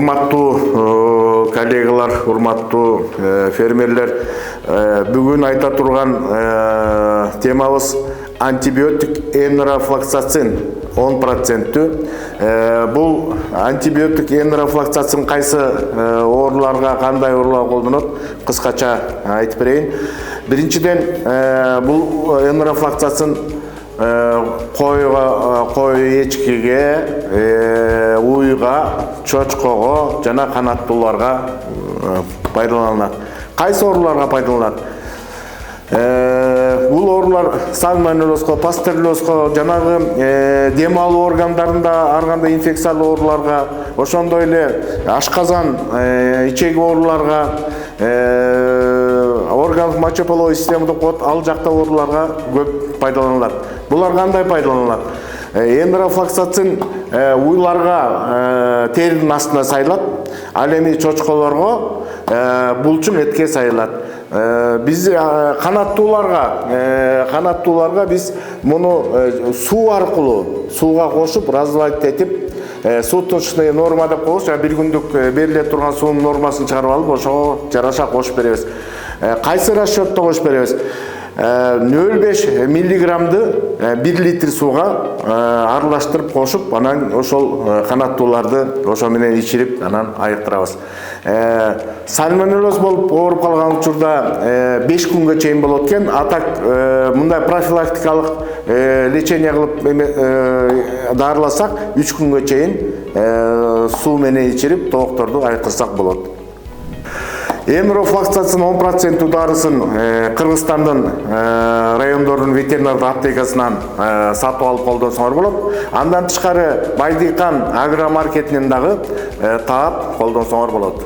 Урматтуу коллегалар, урматтуу фермерлер, бүгүн айта турган темабыз антибиотик энерофлоксацин 10%. Бул антибиотик энерофлоксацин кайсы ооруларга, кандай ооруларга колдонот? Кыскача айтып берейин. Биринчиден, бул энерофлоксацин кой эчкиге, уйга, чочкого жана канаттууларга пайдаланат. Кайсы ооруларга пайдаланат? Бул оорулар сальмонеллезго, пастереллезго, жанагы дем алуу органдарында ар кандай инфекциялуу ооруларга, ошондой эле ашказан, ичеги ооруларга, органдык мочеполовый система деп коет, ал жакта ооруларга көп пайдаланылат. Булар кандай пайдаланылат? Энерофлоксацин уйларга теринин астына сайылат, ал эми чочколорго булчуң этке сайылат. Биз канаттууларга биз муну суу аркылуу, сууга кошуп, разводить этип, суточный норма деп коебуз, бир күндүк бериле турган суунун нормасын чыгарып алып, ошого жараша кошуп беребиз. Кайсы расчетто кошуп беребиз? 0,5 миллиграммды 1 литр сууга аралаштырып кошуп, анан ошол канаттууларды ошо менен ичирип, анан айыктырабыз. Сальмонеллез болуп ооруп калган учурда 5 күнгө чейин болот экен. Атак мындай профилактикалык лечение кылып дарыласак 3 күнгө чейин суу менен ичирип, тоокторду айыктырсак болот. Энерофлоксацин 10% дарысын Кыргызстандын райондордун ветеринардык аптекасынан сатып алып колдонсоңор болот. Андан тышкары Байдыкан агромаркетинен дагы таап колдонсоңор болот.